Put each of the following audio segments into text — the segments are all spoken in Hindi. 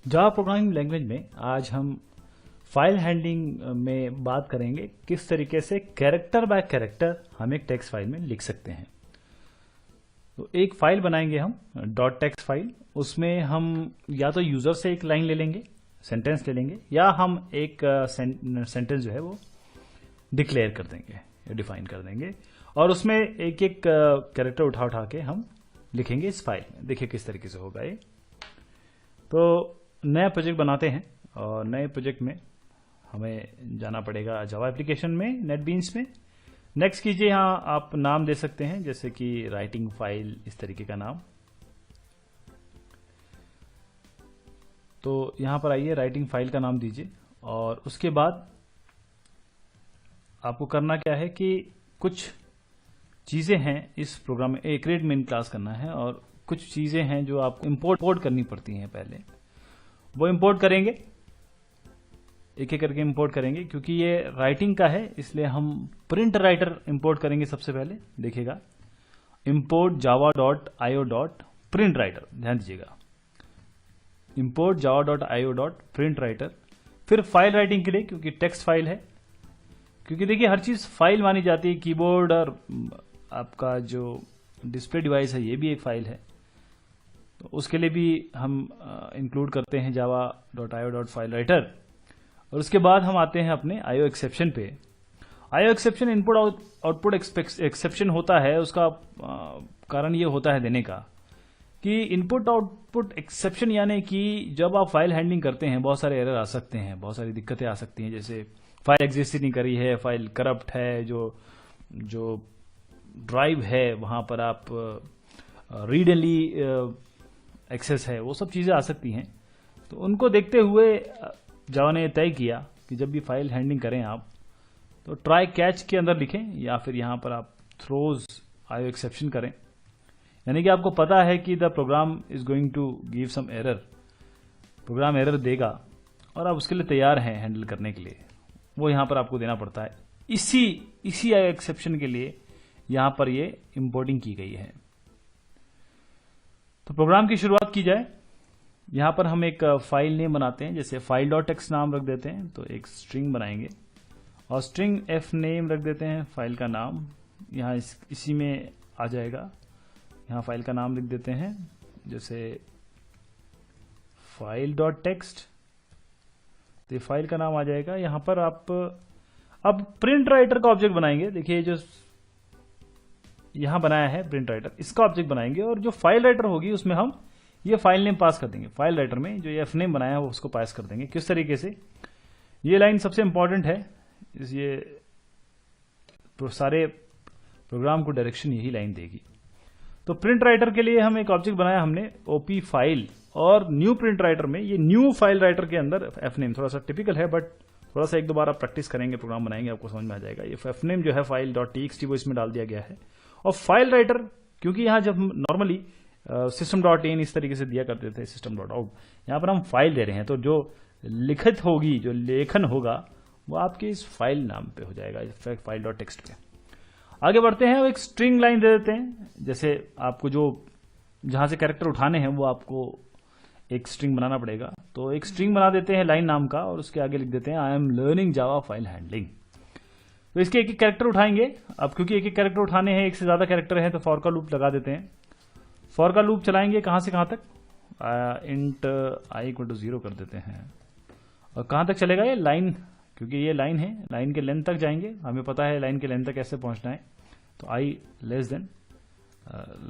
जावा प्रोग्रामिंग लैंग्वेज में आज हम फाइल हैंडलिंग में बात करेंगे किस तरीके से कैरेक्टर बाय कैरेक्टर हम एक टेक्स्ट फाइल में लिख सकते हैं। तो एक फाइल बनाएंगे हम डॉट टेक्स्ट फाइल। उसमें हम या तो यूजर से एक लाइन ले लेंगे, सेंटेंस ले लेंगे, या हम एक सेंटेंस जो है वो डिक्लेयर कर देंगे या डिफाइन कर देंगे और उसमें एक एक कैरेक्टर उठा उठा के हम लिखेंगे इस फाइल में। देखिए किस तरीके से होगा ये। तो नया प्रोजेक्ट बनाते हैं और नए प्रोजेक्ट में हमें जाना पड़ेगा जावा एप्लीकेशन में, नेटबीन्स में। नेक्स्ट कीजिए, यहाँ आप नाम दे सकते हैं जैसे कि राइटिंग फाइल, इस तरीके का नाम। तो यहाँ पर आइए, राइटिंग फाइल का नाम दीजिए और उसके बाद आपको करना क्या है कि कुछ चीजें हैं इस प्रोग्राम में, एक क्रिएट मेन क्लास करना है और कुछ चीजें हैं जो आपको इंपोर्ट करनी पड़ती हैं। पहले वो इंपोर्ट करेंगे, एक एक करके इंपोर्ट करेंगे। क्योंकि ये राइटिंग का है इसलिए हम प्रिंट राइटर इंपोर्ट करेंगे सबसे पहले। देखिएगा, import Java dot IO dot print writer, ध्यान दीजिएगा, import Java dot IO dot print writer. फिर फाइल राइटिंग के लिए, क्योंकि टेक्स्ट फाइल है, क्योंकि देखिए हर चीज फाइल मानी जाती है। कीबोर्ड और आपका जो डिस्प्ले डिवाइस है ये भी एक फाइल है, तो उसके लिए भी हम इंक्लूड करते हैं Java dot IO dot file writer. और उसके बाद हम आते हैं अपने आईओ एक्सेप्शन पे। IO exception input output exception होता है। उसका कारण ये होता है देने का कि इनपुट आउटपुट एक्सेप्शन यानी कि जब आप फाइल हैंडलिंग करते हैं बहुत सारे एरर आ सकते हैं, बहुत सारी दिक्कतें आ सकती हैं। जैसे फाइल एग्जिस्ट नहीं करी है, फाइल करप्ट है, जो ड्राइव है वहां पर आप रीड एनली एक्सेस है, वो सब चीजें आ सकती हैं। तो उनको देखते हुए जावा ने तय किया कि जब भी फाइल हैंडलिंग करें आप तो ट्राई कैच के अंदर लिखें या फिर यहां पर आप थ्रोज आईओ एक्सेप्शन करें। यानी कि आपको पता है कि the program is going to give some error, program error देगा और आप उसके लिए तैयार हैं हैंडल करने के लिए, वो यहां पर आपको देना पड़ता है। इसी आईओ एक्सेप्शन के लिए यहां पर ये इंपोर्टिंग की गई है। तो प्रोग्राम की शुरुआत की जाए। यहां पर हम एक फाइल नेम बनाते हैं, जैसे फाइल डॉट टेक्स्ट नाम रख देते हैं, तो एक स्ट्रिंग बनाएंगे और स्ट्रिंग एफ नेम रख देते हैं, फाइल का नाम यहां इसी में आ जाएगा। यहां फाइल का नाम लिख देते हैं जैसे फाइल डॉट टेक्स्ट, तो फाइल का नाम आ जाएगा। यहां पर आप अब प्रिंट राइटर का ऑब्जेक्ट बनाएंगे। देखिए जो यहां बनाया है प्रिंट राइटर, इसका ऑब्जेक्ट बनाएंगे और जो फाइल राइटर होगी उसमें हम ये फाइल नेम पास कर देंगे। फाइल राइटर में जो एफ नेम बनाया है वो उसको पास कर देंगे। किस तरीके से, ये लाइन सबसे इंपॉर्टेंट है, ये सारे प्रोग्राम को डायरेक्शन यही लाइन देगी। तो प्रिंट राइटर के लिए हम एक ऑब्जेक्ट बनाया हमने ओपी फाइल, और न्यू प्रिंट राइटर में ये न्यू फाइल राइटर के अंदर एफ नेम थोड़ा सा टिपिकल है, बट थोड़ा सा एक दो बार आप प्रैक्टिस करेंगे, प्रोग्राम बनाएंगे, आपको समझ में आ जाएगा। ये एफ नेम जो है फाइल डॉट टीएक्सटी वो इसमें डाल दिया गया है। और फाइल राइटर, क्योंकि यहां जब हम नॉर्मली सिस्टम डॉट इन इस तरीके से दिया करते थे, सिस्टम डॉट आउट, यहां पर हम फाइल दे रहे हैं, तो जो लिखित होगी, जो लेखन होगा वो आपके इस फाइल नाम पे हो जाएगा, फाइल डॉट टेक्स्ट पे। आगे बढ़ते हैं, एक स्ट्रिंग लाइन दे देते हैं। जैसे आपको जो जहां से कैरेक्टर उठाने हैं वो आपको एक स्ट्रिंग बनाना पड़ेगा, तो एक स्ट्रिंग बना देते हैं लाइन नाम का और उसके आगे लिख देते हैं I am learning Java file handling. तो इसके एक एक कैरेक्टर उठाएंगे। अब क्योंकि एक एक कैरेक्टर उठाने हैं, एक से ज्यादा कैरेक्टर है, तो फॉर का लूप लगा देते हैं। फॉर का लूप चलाएंगे कहां से कहां तक, इंट आई इक्वल टू 0 कर देते हैं। और कहां तक चलेगा ये लाइन, क्योंकि ये लाइन है, लाइन के लेंथ तक जाएंगे। हमें पता है लाइन के लेंथ तक कैसे पहुंचना है, तो I less than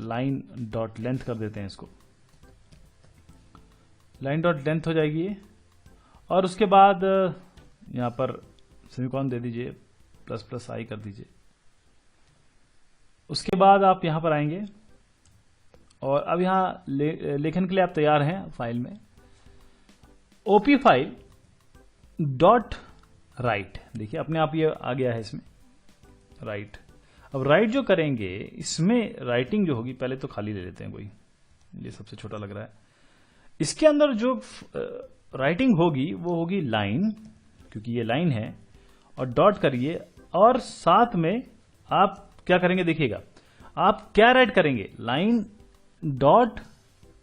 line dot length कर देते हैं इसको। लाइन डॉट लेंथ हो जाएगी ये, और उसके बाद यहां पर सेमीकोलन दे दीजिए, प्लस प्लस आई कर दीजिए। उसके बाद आप यहां पर आएंगे और अब यहां लेखन के लिए आप तैयार हैं फाइल में। ओपी फाइल डॉट राइट, देखिए अपने आप ये आ गया है इसमें राइट। अब राइट जो करेंगे इसमें राइटिंग जो होगी, पहले तो खाली ले लेते हैं कोई, ये सबसे छोटा लग रहा है। इसके अंदर जो राइटिंग होगी वो होगी लाइन, क्योंकि ये लाइन है, और डॉट करिए और साथ में आप क्या करेंगे, देखिएगा आप क्या राइट करेंगे, लाइन डॉट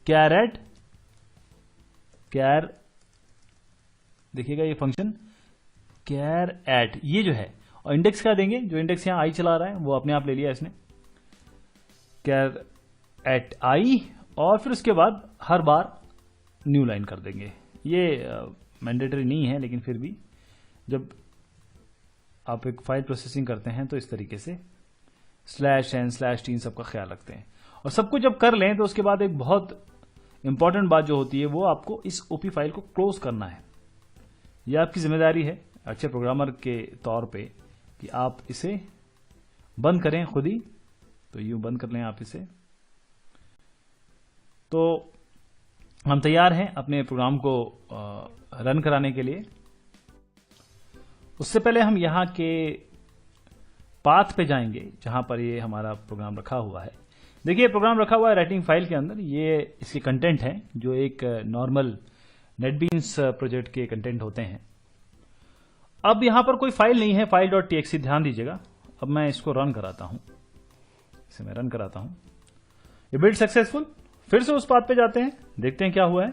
कैरेट कैर देखिएगा ये फंक्शन कैर एट, ये जो है, और इंडेक्स क्या देंगे, जो इंडेक्स यहां आई चला रहा है वो अपने आप ले लिया इसने, कैर एट आई, और फिर उसके बाद हर बार न्यू लाइन कर देंगे। ये मैंडेटरी नहीं है, लेकिन फिर भी जब आप एक फाइल प्रोसेसिंग करते हैं तो इस तरीके से /n/t सबका ख्याल रखते हैं। और सब कुछ जब कर लें तो उसके बाद एक बहुत इंपॉर्टेंट बात जो होती है वो आपको इस ओपी फाइल को क्लोज करना है। यह आपकी जिम्मेदारी है अच्छे प्रोग्रामर के तौर पे कि आप इसे बंद करें खुद ही। तो यूं बंद कर लें आप इसे। तो हम तैयार हैं अपने प्रोग्राम को रन कराने के लिए। उससे पहले हम यहां के पाथ पे जाएंगे जहां पर ये हमारा प्रोग्राम रखा हुआ है। देखिए प्रोग्राम रखा हुआ है राइटिंग फाइल के अंदर, ये इसके कंटेंट है जो एक नॉर्मल नेटबीन्स प्रोजेक्ट के कंटेंट होते हैं। अब यहां पर कोई फाइल नहीं है, file.txt, ध्यान दीजिएगा। अब मैं इसको रन कराता हूं, इसे मैं रन कराता हूं। ये बिल्ड सक्सेसफुल। फिर से उस पाथ पे जाते हैं, देखते हैं क्या हुआ है।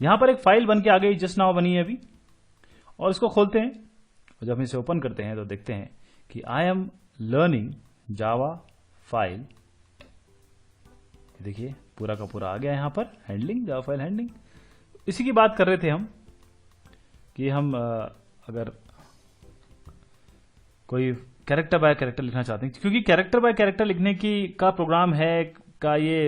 यहां पर एक फाइल बन के आ गई, जस्ट नाउ बनी है अभी, और इसको खोलते हैं। और जब हम इसे ओपन करते हैं तो देखते हैं कि I am learning Java file. देखिए पूरा का पूरा आ गया यहां पर, हैंडलिंग, जावा फाइल हैंडलिंग। इसी की बात कर रहे थे हम कि हम अगर कोई कैरेक्टर बाय कैरेक्टर लिखना चाहते हैं, क्योंकि कैरेक्टर बाय कैरेक्टर लिखने की का प्रोग्राम है का ये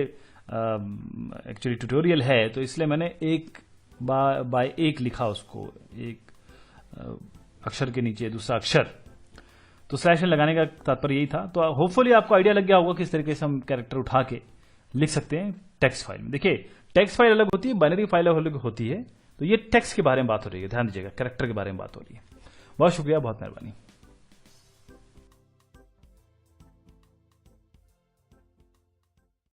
एक्चुअली ट्यूटोरियल है, तो इसलिए मैंने एक बाय एक लिखा उसको, एक अक्षर के नीचे दूसरा अक्षर। तो /n लगाने का तात्पर्य यही था। तो होपफुली आपको आइडिया लग गया होगा किस तरीके से हम कैरेक्टर उठा के लिख सकते हैं टेक्स्ट फाइल में। देखिए टेक्स्ट फाइल अलग होती है, बाइनरी फाइल अलग होती है। तो ये टेक्स्ट के बारे में बात हो रही है, ध्यान दीजिएगा, कैरेक्टर के बारे में बात हो रही है। बहुत शुक्रिया, बहुत मेहरबानी।